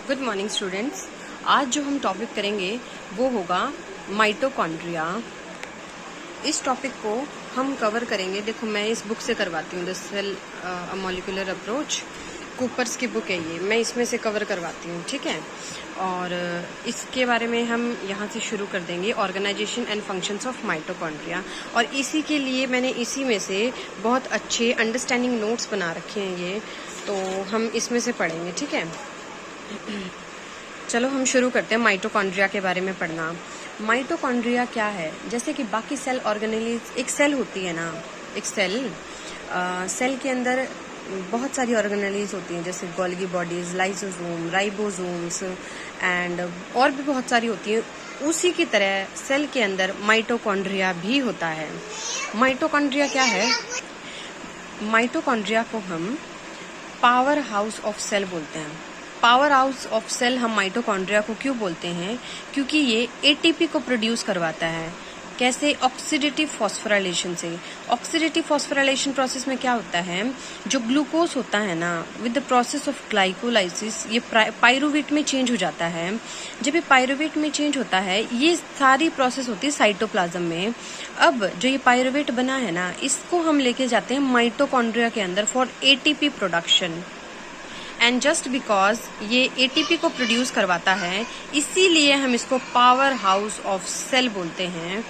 Good morning students. आज जो हम टॉपिक करेंगे वो होगा माइटोकॉन्ड्रिया। इस टॉपिक को हम कवर करेंगे। देखो, मैं इस बुक से करवाती हूँ, the cell molecular approach, Cooper's की बुक है ये, मैं इसमें से कवर करवाती हूँ, ठीक है। और इसके बारे में हम यहाँ से शुरू कर देंगे, organisation and functions of mitochondria. और इसी के लिए मैंने इसी में से बहुत अच्छे अंडरस्टैंडिंग नोट्स बना रखे हैं ये, तो हम इसमें से पढ़ेंगे, ठीक है। चलो हम शुरू करते हैं माइटोकॉन्ड्रिया के बारे में पढ़ना। माइटोकॉन्ड्रिया क्या है? जैसे कि बाकी सेल ऑर्गेनेलीज, एक सेल होती है ना, एक सेल के अंदर बहुत सारी ऑर्गेनेलीज होती हैं, जैसे Golgi bodies, lysosome, ribosomes and और भी बहुत सारी होती हैं। उसी की तरह सेल के अंदर माइटोकॉन्ड्रिया भी होता है। माइटोकॉन्ड्रिया क्या है? माइटोकॉन्ड्रिया को हम पावर हाउस ऑफ सेल बोलते हैं। पावर हाउस ऑफ सेल हम माइटोकॉन्ड्रिया को क्यों बोलते हैं? क्योंकि ये एटीपी को प्रोड्यूस करवाता है। कैसे? ऑक्सीडेटिव फॉस्फोराइलेशन से। ऑक्सीडेटिव फॉस्फोराइलेशन प्रोसेस में क्या होता है, जो ग्लूकोज होता है ना, with the process of glycolysis ये पाइरूवेट में चेंज हो जाता है। जब ये पाइरूवेट में चेंज होता है, ये सारी प्रोसेस होती है साइटोप्लाज्म में। अब जो ये पाइरूवेट बना है ना, इसको हम लेके जाते हैं माइटोकॉन्ड्रिया के अंदर for ATP production. And just because ये एटीपी को प्रोड्यूस करवाता है, इसीलिए हम इसको पावर हाउस ऑफ सेल बोलते हैं।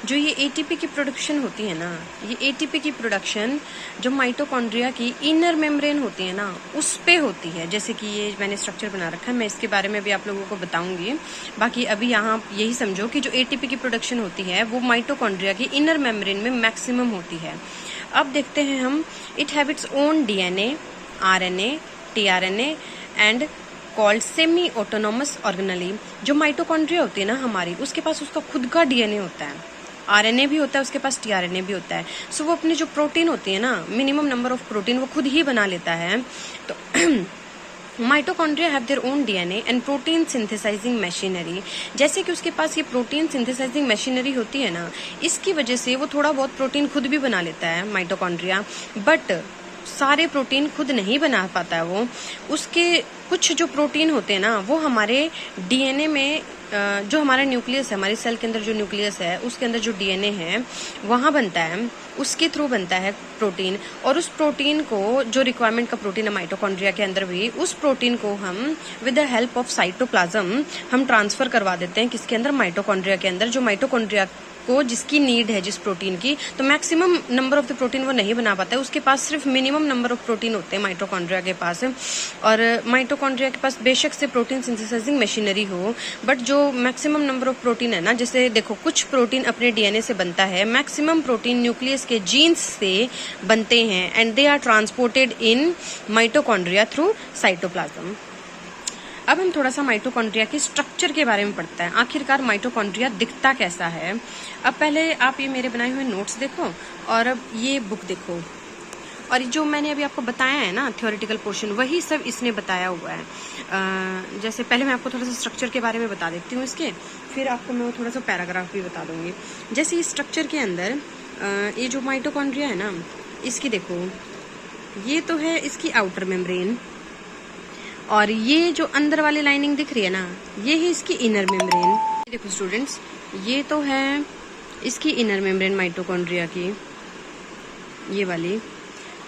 जो ये एटीपी की प्रोडक्शन होती है ना, ये एटीपी की प्रोडक्शन जो माइटोकॉन्ड्रिया की इनर मेम्ब्रेन होती है ना, उस पे होती है। जैसे कि ये मैंने स्ट्रक्चर बना रखा है, मैं इसके बारे में भी आप लोगों को बताऊंगी। बाकी अभी यहाँ यही समझो कि जो एटीपी की प्रोडक्शन होती है वो माइटोकॉन्ड्रिया की इनर मेम्ब्रेन में मैक्सिमम होती है। अब देखते हैं हम, it have its own DNA, RNA, tRNA and called semi autonomous organelle. जो माइटोकॉन्ड्रिया होती है ना हमारी, उसके पास उसका खुद का डीएनए होता है, आरएनए भी होता है, उसके पास टीआरएनए भी होता है। सो वो अपनी जो प्रोटीन होती है ना, मिनिमम नंबर ऑफ प्रोटीन वो खुद ही बना लेता है। तो mitochondria have their own DNA and protein synthesising machinery. जैसे कि उसके पास ये प्रोटीन सिंथेसाइजिंग मशीनरी होती है ना, इसकी वजह से वो थोड़ा बहुत प्रोटीन खुद भी बना लेता है माइटोकॉन्ड्रिया, बट सारे प्रोटीन खुद नहीं बना पाता है वो। उसके कुछ जो प्रोटीन होते हैं ना, वो हमारे डीएनए में, जो हमारा न्यूक्लियस है, हमारी सेल के अंदर जो न्यूक्लियस है, उसके अंदर जो डीएनए है वहाँ बनता है, उसके थ्रू बनता है प्रोटीन। और उस प्रोटीन को, जो रिक्वायरमेंट का प्रोटीन है माइटोकॉन्ड्रिया के अंदर भी, उस प्रोटीन को हम with the help of cytoplasm हम ट्रांसफर करवा देते हैं किसके अंदर? माइटोकॉन्ड्रिया के अंदर। जो माइटोकॉन्ड्रिया को जिसकी नीड है, जिस प्रोटीन की, तो maximum number of the protein वो नहीं बना पाता है, उसके पास सिर्फ मिनिमम नंबर ऑफ प्रोटीन होते हैं माइटोकॉन्ड्रिया के पास। और माइटोकॉन्ड्रिया के पास बेशक से प्रोटीन सिंथेसाइजिंग मशीनरी हो, बट जो मैक्सिमम नंबर ऑफ प्रोटीन है ना, जैसे देखो कुछ प्रोटीन अपने डीएनए से बनता है, मैक्सिमम प्रोटीन न्यूक्लियस के जीन्स से बनते हैं and they are transported in mitochondria through cytoplasm. अब हम थोड़ा सा माइटोकॉन्ड्रिया के स्ट्रक्चर के बारे में पढ़ते हैं। आखिरकार माइटोकॉन्ड्रिया दिखता कैसा है? अब पहले आप ये मेरे बनाए हुए नोट्स देखो और अब ये बुक देखो, और जो मैंने अभी आपको बताया है ना थ्योरेटिकल पोर्शन, वही सब इसने बताया हुआ है। जैसे पहले मैं आपको थोड़ा सा स्ट्रक्चर के बारे में बता देती हूँ इसके, फिर आपको मैं थोड़ा सा पैराग्राफ भी बता दूंगी। जैसे इस स्ट्रक्चर के अंदर ये जो माइटोकॉन्ड्रिया है ना, इसकी देखो, ये तो है इसकी आउटर मेम्ब्रेन, और ये जो अंदर वाली लाइनिंग दिख रही है ना, ये है इसकी इनर मेम्ब्रेन। देखो स्टूडेंट्स, ये तो है इसकी इनर मेम्ब्रेन माइटोकॉन्ड्रिया की, ये वाली,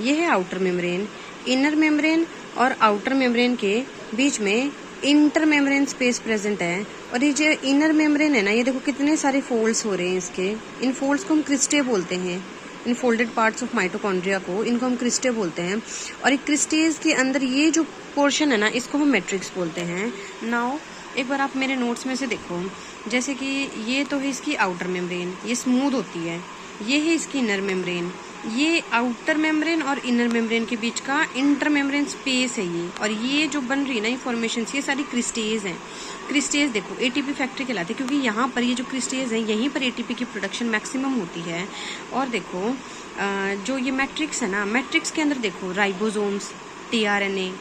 ये है आउटर मेम्ब्रेन। इनर मेम्ब्रेन और आउटर मेम्ब्रेन के बीच में इंटर मेम्ब्रेन स्पेस प्रेजेंट है। और ये जो इनर मेम्ब्रेन है ना, ये देखो कितने सारे फोल्ड्स हो रहे हैं इसके। इन फोल्ड्स को हम क्रिस्टे बोलते हैं। इन फोल्डेड पार्ट्स ऑफ माइटोकॉन्ड्रिया को, इनको हम क्रिस्टे बोलते हैं। और एक क्रिस्टेज के अंदर ये जो पोर्शन है ना, इसको हम मैट्रिक्स बोलते हैं। नाउ एक बार आप मेरे नोट्स में से देखो, जैसे कि ये तो है इसकी आउटर मेम्ब्रेन, ये स्मूथ होती है, ये है इसकी इनर मेम्ब्रेन, ये आउटर मेम्ब्रेन और इनर मेम्ब्रेन के बीच का इंटर मेम्ब्रेन स्पेस है ये। और ये जो बन रही है ना ये फॉर्मेशन, ये सारी क्रिस्टेज हैं। क्रिस्टेज देखो एटीपी फैक्ट्री कहलाते हैं, क्योंकि यहाँ पर ये जो क्रिस्टेज है, यहीं पर एटीपी की प्रोडक्शन मैक्सिमम होती है। और देखो जो ये मैट्रिक्स है ना, मैट्रिक्स के अंदर देखो राइबोसोम्स, टीआरएनए,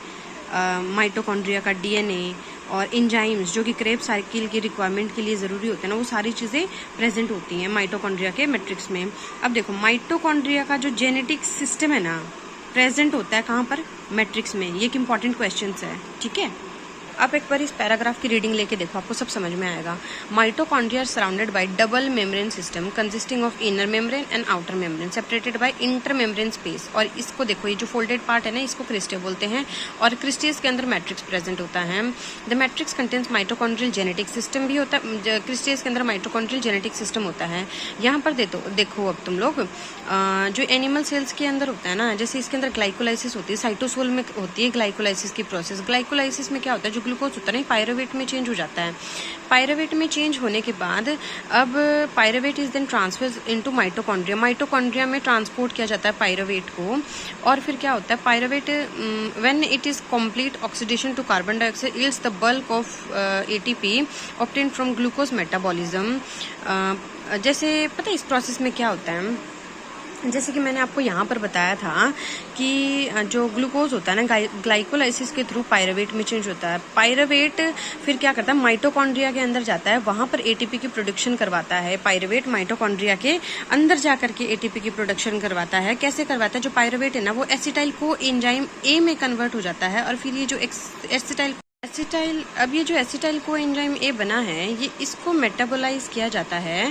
माइटोकॉन्ड्रिया का डीएनए और एंजाइम्स जो कि क्रेब साइकिल की रिक्वायरमेंट के लिए ज़रूरी होते हैं ना, वो सारी चीज़ें प्रेजेंट होती हैं माइटोकॉन्ड्रिया के मैट्रिक्स में। अब देखो माइटोकॉन्ड्रिया का जो जेनेटिक सिस्टम है ना, प्रेजेंट होता है कहाँ पर? मैट्रिक्स में। ये एक इम्पॉर्टेंट क्वेश्चन है, ठीक है। आप एक बार इस पैराग्राफ की रीडिंग लेके देखो, आपको सब समझ में आएगा। Mitochondria are surrounded by double membrane system consisting of inner membrane and outer membrane separated by inter membrane space. और इसको देखो, ये जो फोल्डेड पार्ट है ना, इसको क्रिस्टे बोलते हैं। और क्रिस्टेस के अंदर मैट्रिक्स प्रेजेंट होता है। The matrix contains mitochondrial genetic system भी होता है। क्रिस्टेस के अंदर माइटोकॉन्ड्रियल जेनेटिक सिस्टम होता है। यहाँ पर देखो अब तुम लोग, जो एनिमल सेल्स के अंदर होता है ना, जैसे इसके अंदर ग्लाइकोलाइसिस होती है, साइटोसोल में होती है ग्लाइकोलाइसिस की प्रोसेस। ग्लाइकोलाइसिस में क्या होता है, जो ग्लूकोज होता है ना, पायरुवेट में चेंज हो जाता है। पायरुवेट में चेंज होने के बाद अब pyruvate is then transfer into mitochondria. Mitochondria में ट्रांसपोर्ट किया जाता है पायरुवेट को। और फिर क्या होता है, pyruvate when it is complete oxidation to carbon dioxide yields the bulk of ATP obtained from glucose metabolism. जैसे पता है इस प्रोसेस में क्या होता है, जैसे कि मैंने आपको यहाँ पर बताया था कि जो ग्लूकोज होता है ना, ग्लाइकोलाइसिस के थ्रू पायरुवेट में चेंज होता है। पायरुवेट फिर क्या करता है, माइटोकॉन्ड्रिया के अंदर जाता है, वहां पर एटीपी की प्रोडक्शन करवाता है। पायरुवेट माइटोकॉन्ड्रिया के अंदर जाकर के एटीपी की प्रोडक्शन करवाता है। कैसे करवाता है, जो पायरुवेट है ना, वो एसिटाइल को एंजाइम ए में कन्वर्ट हो जाता है। और फिर ये जो अब ये जो एसिटाइल को एंजाइम ए बना है, ये इसको मेटाबोलाइज किया जाता है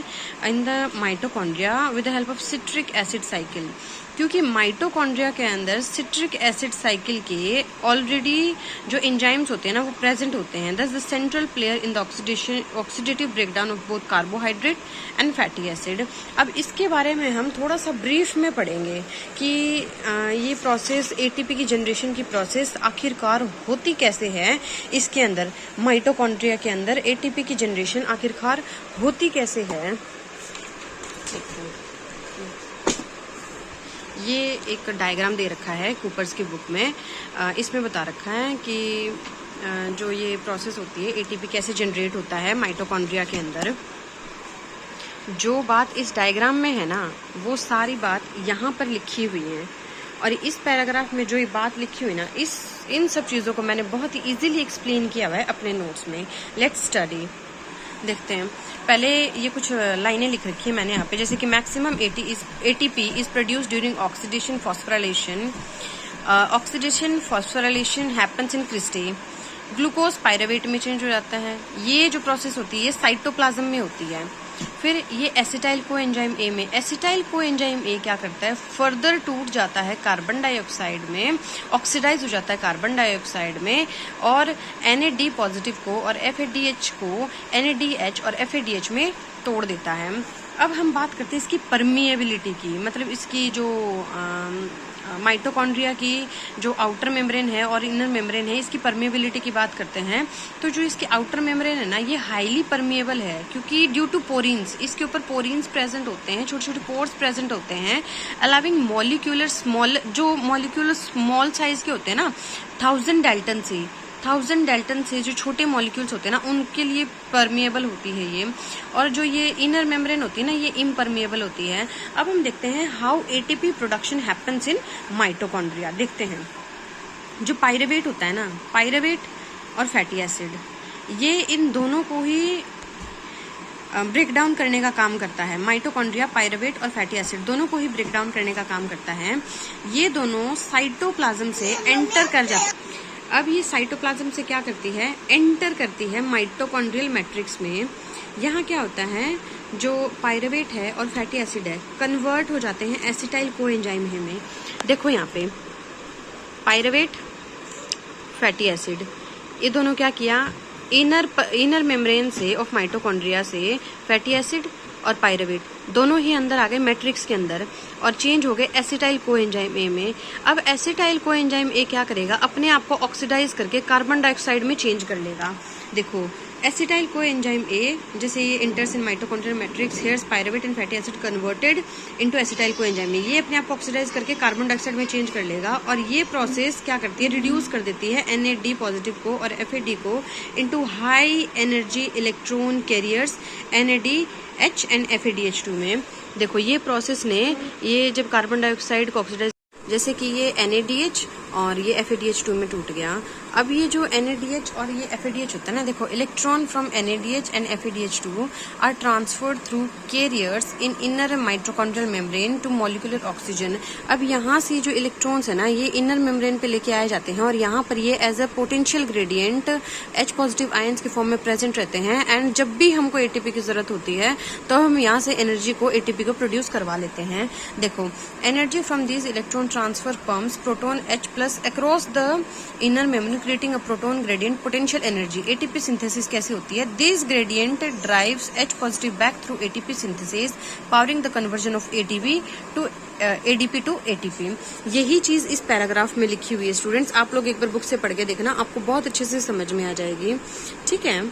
in the mitochondria with the help of citric acid cycle. क्योंकि माइटोकॉन्ड्रिया के अंदर सिट्रिक एसिड साइकिल के ऑलरेडी जो एंजाइम्स होते हैं ना, वो प्रेजेंट होते हैं। दस the central player in the oxidative breakdown of both carbohydrate and fatty acid. अब इसके बारे में हम थोड़ा सा ब्रीफ में पढ़ेंगे कि ये प्रोसेस, एटीपी की जनरेशन की प्रोसेस आखिरकार होती कैसे है। इसके अंदर माइटोकॉन्ड्रिया के अंदर एटीपी की जनरेशन आखिरकार होती कैसे है। ये एक डायग्राम दे रखा है कूपर्स की बुक में। इसमें बता रखा है कि जो ये प्रोसेस होती है, एटीपी कैसे जनरेट होता है माइटोकॉन्ड्रिया के अंदर। जो बात इस डायग्राम में है ना, वो सारी बात यहाँ पर लिखी हुई है। और इस पैराग्राफ में जो ये बात लिखी हुई ना, इन सब चीज़ों को मैंने बहुत ही इजीली एक्सप्लेन किया हुआ है अपने नोट्स में। Let's study. देखते हैं, पहले ये कुछ लाइनें लिख रखी है मैंने यहाँ पे, जैसे कि maximum ATP is produce during oxidation phosphorylation. Oxidation phosphorylation happens in cristae. Glucose pyruvate में चेंज हो जाता है। ये जो प्रोसेस होती है, ये साइटोप्लाज्म में होती है। फिर ये एसिटाइल कोएंजाइम ए में, एसिटाइल कोएंजाइम ए क्या करता है, फर्दर टूट जाता है कार्बन डाइऑक्साइड में, ऑक्सीडाइज हो जाता है कार्बन डाइऑक्साइड में, और NAD पॉजिटिव को और FADH को NADH और FADH में तोड़ देता है। अब हम बात करते हैं इसकी परमिएबिलिटी की, मतलब इसकी जो माइटोकॉन्ड्रिया की जो आउटर मेम्ब्रेन है और इनर मेम्ब्रेन है, इसकी परमिएबिलिटी की बात करते हैं। तो जो इसकी आउटर मेम्ब्रेन है ना, ये हाईली परमिएबल है, क्योंकि ड्यू टू पोरिन्स, इसके ऊपर पोरिन्स प्रेजेंट होते हैं, छोटे छोटे पोर्स प्रेजेंट होते हैं, अलाउिंग मॉलिक्यूलर स्मॉल, जो मॉलिक्यूलर स्मॉल साइज के होते हैं ना, 1000 डाल्टन से जो छोटे मॉलिक्यूल्स होते हैं ना, उनके लिए परमिएबल होती है ये। और जो ये इनर मेम्ब्रेन होती है ना, ये इम्परमिएबल होती है। अब हम देखते हैं how ATP production happens in mitochondria. देखते हैं, जो पायरुवेट होता है ना, पायरुवेट और फैटी एसिड, ये इन दोनों को ही ब्रेक डाउन करने का काम करता है। माइटोकॉन्ड्रिया, पायरुवेट और फैटी एसिड दोनों को ही ब्रेक डाउन करने का काम करता है। ये दोनों साइटोप्लाज्म से एंटर कर जाते हैं। अब ये साइटोप्लाज्म से क्या करती है, एंटर करती है माइटोकॉन्ड्रियल मैट्रिक्स में। यहाँ क्या होता है, जो पायरुवेट है और फैटी एसिड है, कन्वर्ट हो जाते हैं एसिटाइल कोएंजाइम में। देखो यहाँ पे पायरुवेट, फैटी एसिड, ये दोनों क्या किया, इनर मेम्ब्रेन से ऑफ माइटोकॉन्ड्रिया से फैटी एसिड और पायरुवेट दोनों ही अंदर आ गए मैट्रिक्स के अंदर और चेंज हो गए एसिटाइल कोएंजाइम ए में। अब एसिटाइल कोएंजाइम ए क्या करेगा, अपने आप को ऑक्सीडाइज करके कार्बन डाइऑक्साइड में चेंज कर लेगा। देखो एसिटाइल कोएंजाइम ए, जैसे ये इंटर्स इन mitochondrial matrix, hairs pyruvate and fatty acid converted into acetyl coenzyme A, ये अपने आप को ऑक्सीडाइज करके कार्बन डाइऑक्साइड में चेंज कर लेगा। और ये प्रोसेस क्या करती है, रिड्यूस कर देती है NAD पॉजिटिव को और FAD को into high energy electron carriers NADH and FADH2 में। देखो ये प्रोसेस ने, ये जब कार्बन डाइऑक्साइड को ऑक्सीडाइज, जैसे कि ये NADH और ये FADH2 में टूट गया। अब ये जो NADH और ये FADH होता है ना, देखो electron from NADH and FADH2 are transferred through carriers in inner mitochondrial membrane to molecular oxygen. अब यहाँ से जो इलेक्ट्रॉन्स है ना, ये इनर मेम्ब्रेन पे लेके आए जाते हैं और यहाँ पर ये as a potential gradient H positive ions के फॉर्म में प्रेजेंट रहते हैं। एंड जब भी हमको ATP की जरूरत होती है तो हम यहाँ से एनर्जी को ATP को प्रोड्यूस करवा लेते हैं। देखो, energy from this electron transfer pumps proton H plus across the inner membrane creating a proton gradient potential energy. ATP synthesis कैसे होती है? This gradient drives H positive back through ATP synthesis powering the conversion of ADP to ATP। यही चीज इस paragraph में लिखी हुई है स्टूडेंट्स, आप लोग एक बार बुक से पढ़ के देखना, आपको बहुत अच्छे से समझ में आ जाएगी। ठीक है,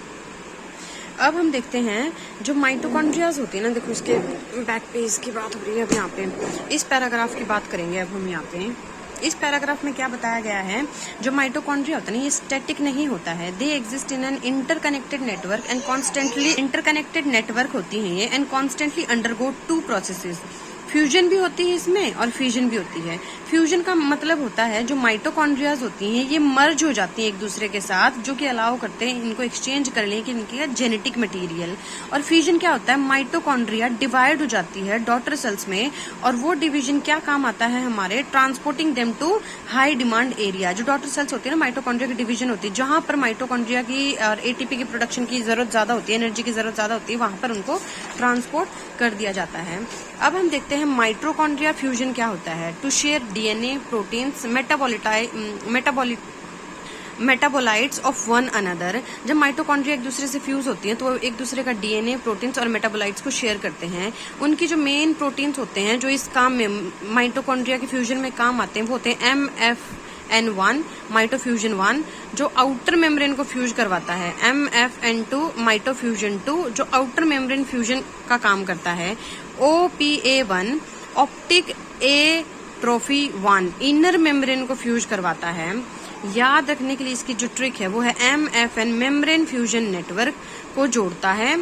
अब हम देखते हैं जो माइटोकॉन्ड्रियाज होती है ना, देखो इसके बैक पे इसकी बात हो रही है। अब यहाँ पे इस पैराग्राफ की बात करेंगे। अब हम यहाँ पे इस पैराग्राफ में क्या बताया गया है, जो माइटोकॉन्ड्रिया होता है ना, ये स्टैटिक नहीं होता है। They exist in an interconnected network and constantly interconnected network होती है ये, and constantly undergo 2 processes. Fusion भी होती है इसमें और फिजन भी होती है। फ्यूजन का मतलब होता है जो माइटोकॉन्ड्रियाज होती हैं ये मर्ज हो जाती हैं एक दूसरे के साथ, जो कि अलाउ करते हैं इनको एक्सचेंज करने के इनके जेनेटिक मटेरियल। और फ्यूजन क्या होता है, माइटोकॉन्ड्रिया डिवाइड हो जाती है डॉटर सेल्स में, और वो डिवीजन क्या काम आता है हमारे, transporting them to high demand area. जो डॉटर सेल्स होती है ना, माइटोकॉन्ड्रिया की डिवीजन होती है, जहां पर माइटोकॉन्ड्रिया की और ATP की प्रोडक्शन की जरूरत ज्यादा होती है, एनर्जी की जरूरत ज्यादा होती है, वहां पर उनको ट्रांसपोर्ट कर दिया जाता है। अब हम देखते हैं माइटोकॉन्ड्रिया फ्यूजन क्या होता है। To share DNA, proteins, metabolites of one another. जब माइटोकॉन्ड्रिया एक दूसरे से फ्यूज होती हैं तो वो एक दूसरे का DNA, प्रोटीन्स और मेटाबोलाइट्स को शेयर करते हैं। उनकी जो मेन प्रोटीन्स होते हैं जो इस काम में माइटोकॉन्ड्रिया के फ्यूजन में काम आते हैं, वो होते हैं MFN1 माइटोफ्यूजन 1 जो आउटर मेम्ब्रेन को फ्यूज करवाता है, MFN2 माइटोफ्यूजन 2 जो आउटर मेम्ब्रेन फ्यूजन का काम करता है, OPA1 optic atrophy 1 inner membrane को फ्यूज करवाता है। याद रखने के लिए इसकी जो ट्रिक है वो है MFN मेम्ब्रेन फ्यूजन नेटवर्क को जोड़ता है,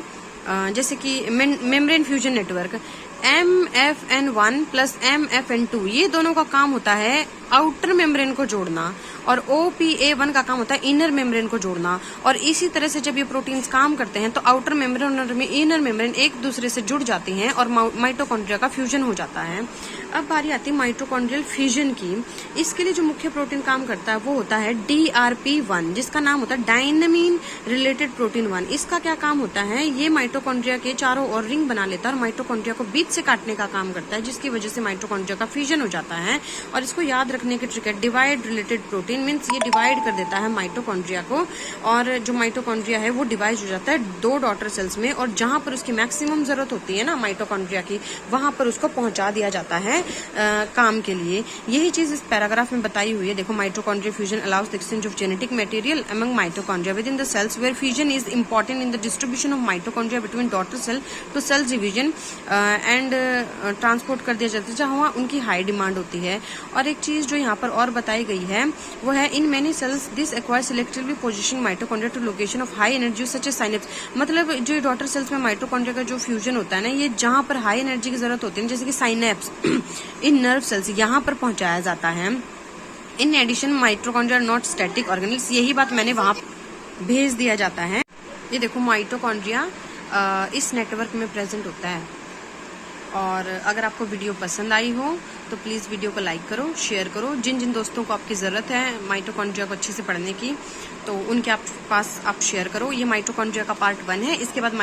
जैसे कि membrane fusion network MFN1 plus MFN2 ये दोनों का काम होता है आउटर मेम्ब्रेन को जोड़ना, और OPA1 का काम होता है इनर मेम्ब्रेन को जोड़ना। और इसी तरह से जब ये प्रोटीन्स काम करते हैं तो आउटर मेम्ब्रेन और इनर मेम्ब्रेन एक दूसरे से जुड़ जाते हैं और माइटोकॉन्ड्रिया का फ्यूजन हो जाता है। अब बारी आती है माइटोकॉन्ड्रियल फ्यूजन की। इसके लिए जो मुख्य प्रोटीन काम करता है वो होता है DRP1, जिसका नाम होता है डायनामिन रिलेटेड प्रोटीन 1। इसका क्या काम होता है, ये माइटोकॉन्ड्रिया के चारों ओर रिंग बना लेता है और माइटोकॉन्ड्रिया को बीच से काटने का काम करता है, जिसकी वजह से माइटोकॉन्ड्रिया का फ्यूजन हो जाता है। और इसको याद रखने की ट्रिक है, डिवाइड रिलेटेड प्रोटीन मीन्स ये डिवाइड कर देता है माइटोकॉन्ड्रिया को, और जो माइटोकॉन्ड्रिया है वो डिवाइड हो जाता है 2 डॉटर सेल्स में, और जहां पर उसकी मैक्सिमम जरूरत होती है ना माइटोकॉन्ड्रिया की, वहां पर उसको पहुंचा दिया जाता है काम के लिए। यही चीज इस पैराग्राफ में बताई हुई है। देखो, mitochondrial fusion allows the exchange of genetic material among mitochondria within the cells where fusion is important in the distribution of mitochondria between daughter cell to cell division and transport कर दिया जाता है जहां उनकी high demand होती है। और एक चीज जो यहाँ पर और बताई गई है वो है, in many cells this acquire selectively positioning mitochondria to location of high energy such as synapse. मतलब जो डॉटर सेल्स में माइटोकॉन्ड्रिया का जो फ्यूजन होता है ना, ये जहां पर हाई एनर्जी की जरूरत होती है, जैसे कि साइनेप्स इन नर्व सेल्स, यहाँ पर पहुंचाया जाता है। In addition mitochondria not static organelles, यही बात मैंने वहां भेज दिया जाता है। ये देखो, माइटोकॉन्ड्रिया इस नेटवर्क में प्रेजेंट होता है। और अगर आपको वीडियो पसंद आई हो तो प्लीज़ वीडियो को लाइक करो, शेयर करो। जिन जिन दोस्तों को आपकी ज़रूरत है माइटोकॉन्ड्रिया को अच्छे से पढ़ने की, तो उनके पास आप शेयर करो। ये माइटोकॉन्ड्रिया का पार्ट 1 है। इसके बाद